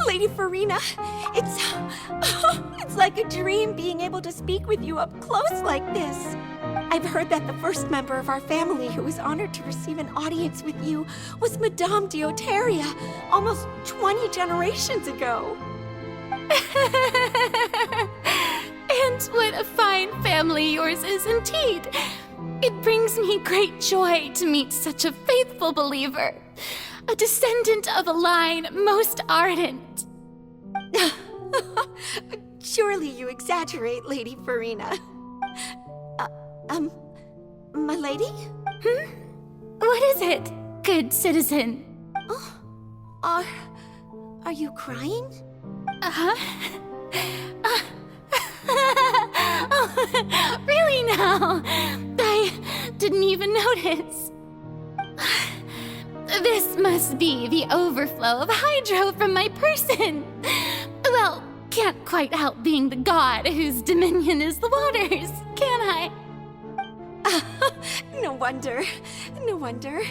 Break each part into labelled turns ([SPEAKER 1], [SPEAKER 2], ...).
[SPEAKER 1] Lady Furina, it's like a dream being able to speak with you up close like this. I've heard that the first member of our family who was honored to receive an audience with you was Madame Dioteria, almost 20 generations ago.
[SPEAKER 2] And what a fine family yours is indeed. It brings me great joy to meet such a faithful believer, a descendant of a line most ardent.
[SPEAKER 1] Surely you exaggerate, Lady Furina. My lady?
[SPEAKER 2] What is it, good citizen?
[SPEAKER 1] Oh, are you crying?
[SPEAKER 2] Oh, really now? I didn't even notice. This must be the overflow of hydro from my person. Well, can't quite help being the god whose dominion is the waters, can I?
[SPEAKER 1] No wonder. No wonder.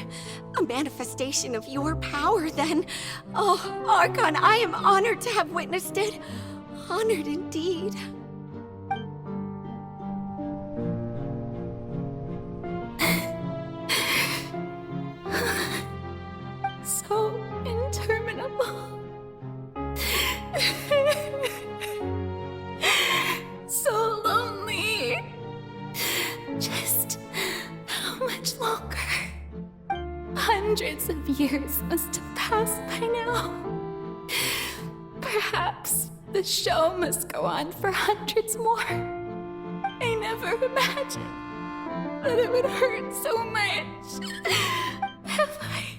[SPEAKER 1] A manifestation of your power, then. Oh, Archon, I am honored to have witnessed it. Honored indeed.
[SPEAKER 2] So interminable. So lonely. Just how much longer? Hundreds of years must have passed by now. Perhaps the show must go on for hundreds more. I never imagined that it would hurt so much. Have I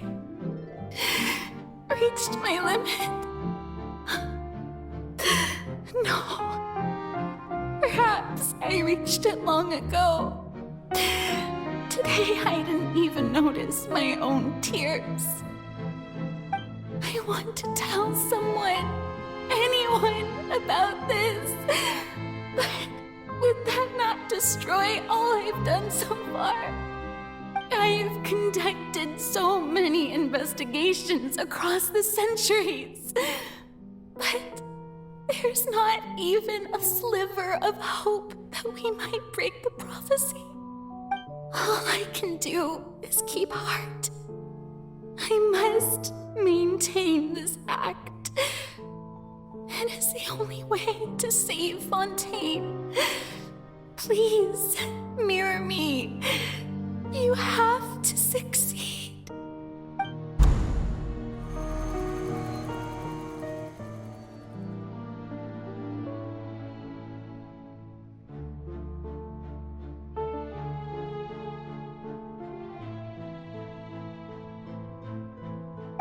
[SPEAKER 2] reached my limit? No. Perhaps I reached it long ago. Today I didn't even notice my own tears. I want to tell someone, anyone, about this. But would that not destroy all I've done so far? I've conducted so many investigations across the centuries. But there's not even a sliver of hope that we might break the prophecy. All I can do is keep heart. I must maintain this act. It is the only way to save Fontaine. Please, mirror me. You have to succeed.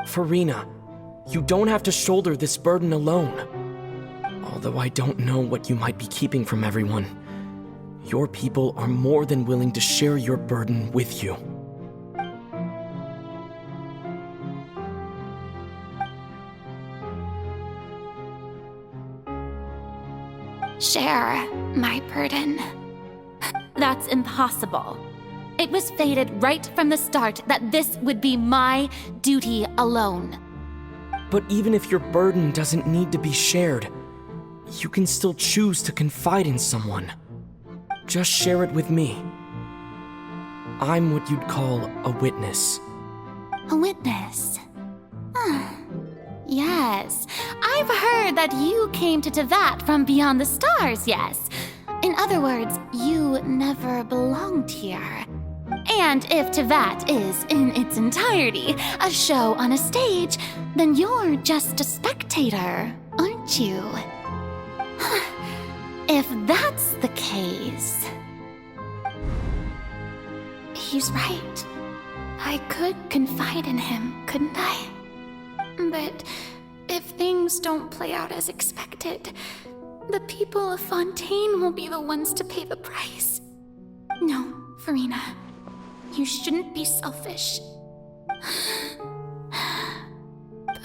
[SPEAKER 3] Furina, you don't have to shoulder this burden alone. Although I don't know what you might be keeping from everyone, your people are more than willing to share your burden with you.
[SPEAKER 2] Share my burden. That's impossible. It was fated right from the start that this would be my duty alone.
[SPEAKER 3] But even if your burden doesn't need to be shared, you can still choose to confide in someone. Just share it with me. I'm what you'd call a witness.
[SPEAKER 2] A witness? Yes, I've heard that you came to Tevat from beyond the stars, yes. In other words, you never belonged here. And if Tevat is, in its entirety, a show on a stage, then you're just a spectator, aren't you? If that's the case... He's right. I could confide in him, couldn't I? But if things don't play out as expected, the people of Fontaine will be the ones to pay the price. No, Furina. You shouldn't be selfish.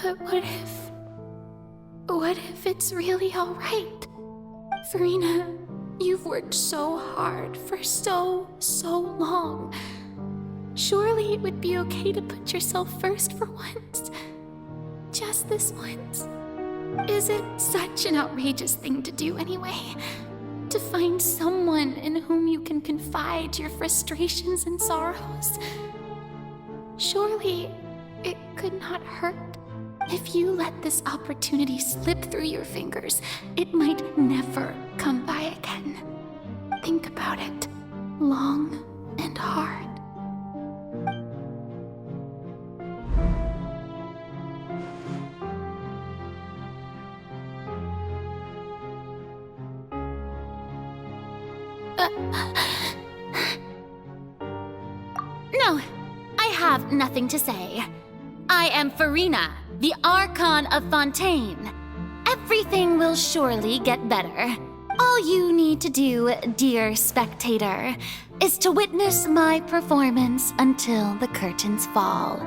[SPEAKER 2] But what if it's really all right? Furina, you've worked so hard for so long. Surely it would be okay to put yourself first for once. Just this once. Is it such an outrageous thing to do anyway? To find someone in whom you can confide your frustrations and sorrows? Surely it could not hurt. If you let this opportunity slip through your fingers, it might never come by again. Think about it long and hard. No, I have nothing to say. I am Furina, the Archon of Fontaine. Everything will surely get better. All you need to do, dear spectator, is to witness my performance until the curtains fall.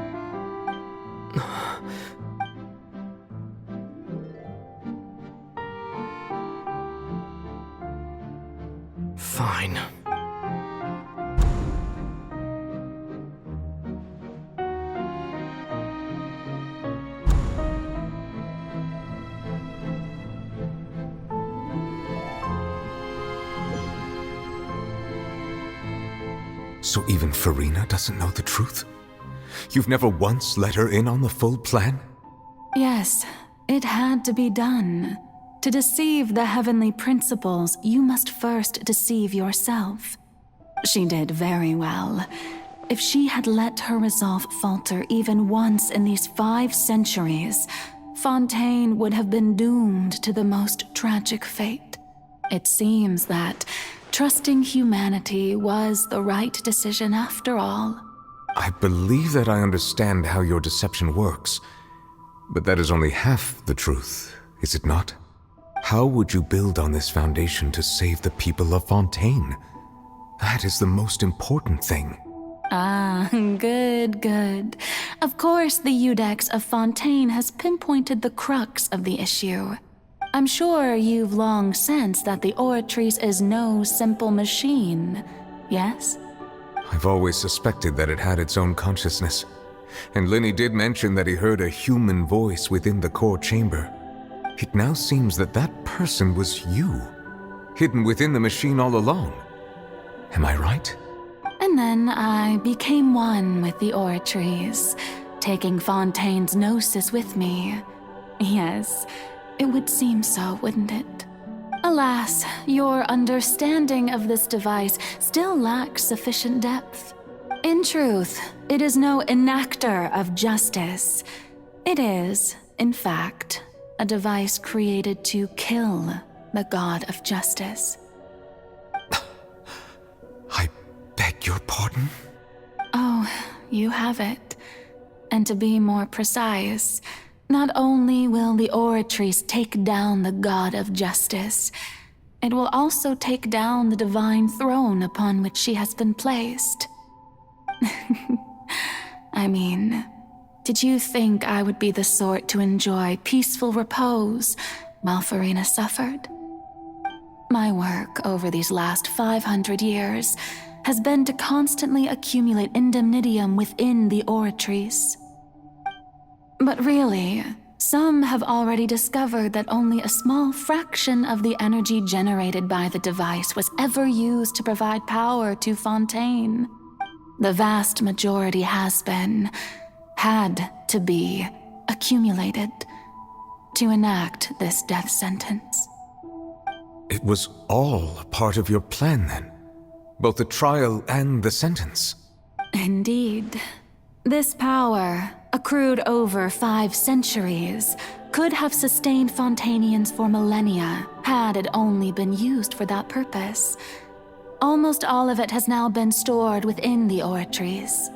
[SPEAKER 3] Fine.
[SPEAKER 4] So even Furina doesn't know the truth? You've never once let her in on the full plan?
[SPEAKER 5] Yes, it had to be done. To deceive the heavenly principles, you must first deceive yourself. She did very well. If she had let her resolve falter even once in these 5 centuries, Fontaine would have been doomed to the most tragic fate. It seems that trusting humanity was the right decision after all.
[SPEAKER 4] I believe that I understand how your deception works, but that is only half the truth, is it not? How would you build on this foundation to save the people of Fontaine? That is the most important thing.
[SPEAKER 5] Ah, good. Of course, the Iudex of Fontaine has pinpointed the crux of the issue. I'm sure you've long sensed that the Oratrice is no simple machine, yes?
[SPEAKER 4] I've always suspected that it had its own consciousness, and Linny did mention that he heard a human voice within the core chamber. It now seems that that person was you, hidden within the machine all along. Am I right?
[SPEAKER 5] And then I became one with the Oratrice, taking Fontaine's gnosis with me. Yes, it would seem so, wouldn't it? Alas, your understanding of this device still lacks sufficient depth. In truth, it is no enactor of justice. It is, in fact, a device created to kill the god of justice.
[SPEAKER 4] I beg your pardon?
[SPEAKER 5] Oh, you have it. And to be more precise, not only will the Oratrice take down the god of justice, it will also take down the divine throne upon which she has been placed. I mean, did you think I would be the sort to enjoy peaceful repose while Furina suffered? My work over these last 500 years has been to constantly accumulate indemnitium within the Oratrice. But really, some have already discovered that only a small fraction of the energy generated by the device was ever used to provide power to Fontaine. The vast majority had to be accumulated to enact this death sentence.
[SPEAKER 4] It was all a part of your plan then? Both the trial and the sentence?
[SPEAKER 5] Indeed. This power, accrued over 5 centuries, could have sustained Fontainians for millennia had it only been used for that purpose. Almost all of it has now been stored within the Oratrice.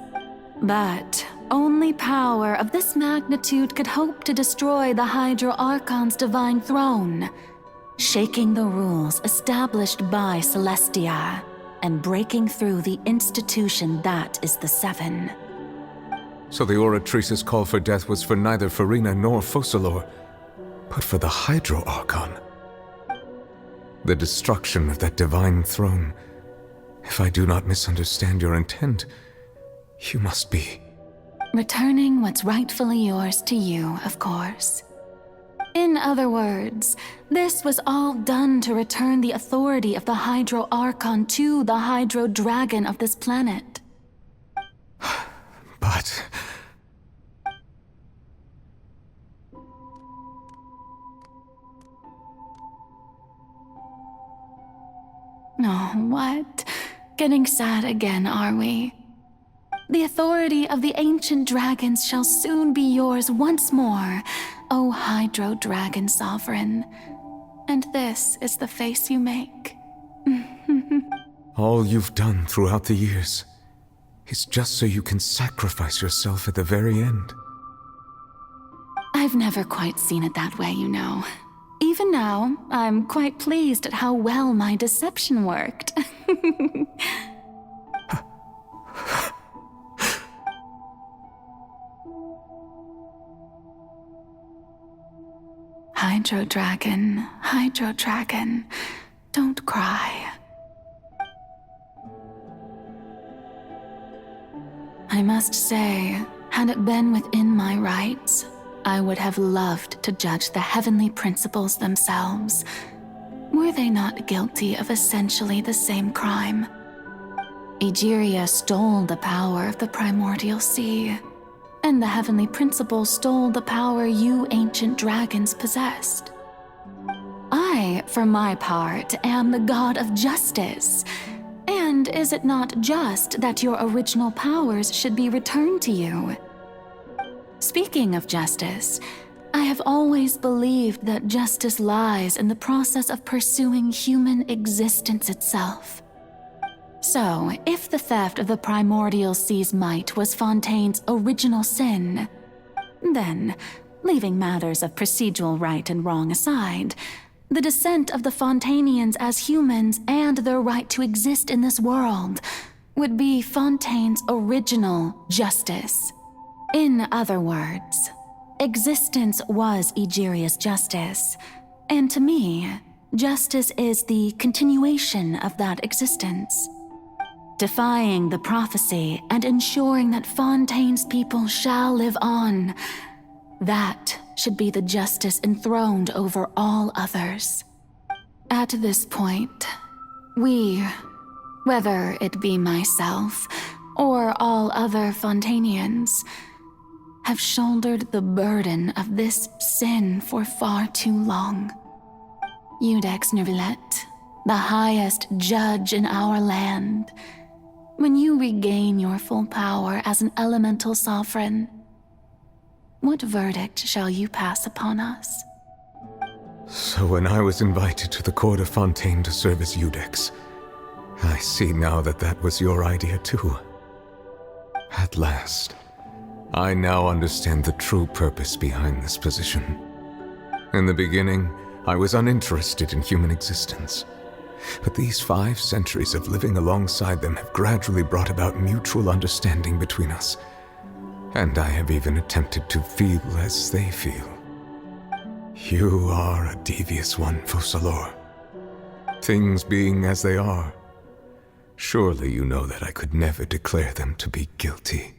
[SPEAKER 5] But only power of this magnitude could hope to destroy the Hydro Archon's divine throne, shaking the rules established by Celestia and breaking through the institution that is the Seven.
[SPEAKER 4] So the Oratrice's call for death was for neither Furina nor Focalor, but for the Hydro Archon. The destruction of that divine throne. If I do not misunderstand your intent, you must be...
[SPEAKER 5] Returning what's rightfully yours to you, of course. In In other words, this was all done to return the authority of the Hydro Archon to the Hydro Dragon of this planet.
[SPEAKER 4] But...
[SPEAKER 5] Oh, what? Getting sad again, are we? The authority of the ancient dragons shall soon be yours once more, O Hydro Dragon Sovereign. And this is the face you make.
[SPEAKER 4] all you've done throughout the years is just so you can sacrifice yourself at the very end.
[SPEAKER 5] I've never quite seen it that way, you know. Even now, I'm quite pleased at how well my deception worked. Hydro Dragon, don't cry. I must say, had it been within my rights, I would have loved to judge the heavenly principles themselves. Were they not guilty of essentially the same crime? Egeria stole the power of the primordial sea, and the heavenly principles stole the power you ancient dragons possessed. I, for my part, am the god of justice. And is it not just that your original powers should be returned to you? Speaking of justice, I have always believed that justice lies in the process of pursuing human existence itself. So, if the theft of the primordial sea's might was Fontaine's original sin, then, leaving matters of procedural right and wrong aside, the descent of the Fontanians as humans and their right to exist in this world would be Fontaine's original justice. In other words, existence was Egeria's justice, and to me, justice is the continuation of that existence. Defying the prophecy and ensuring that Fontaine's people shall live on, that should be the justice enthroned over all others. At this point, we, whether it be myself or all other Fontanians, have shouldered the burden of this sin for far too long. Iudex Nervillet, the highest judge in our land, when you regain your full power as an elemental sovereign, what verdict shall you pass upon us?
[SPEAKER 4] So when I was invited to the court of Fontaine to serve as Iudex, I see now that that was your idea too. At last, I now understand the true purpose behind this position. In the beginning, I was uninterested in human existence. But these 5 centuries of living alongside them have gradually brought about mutual understanding between us. And I have even attempted to feel as they feel. You are a devious one, Focalors. Things being as they are, surely you know that I could never declare them to be guilty.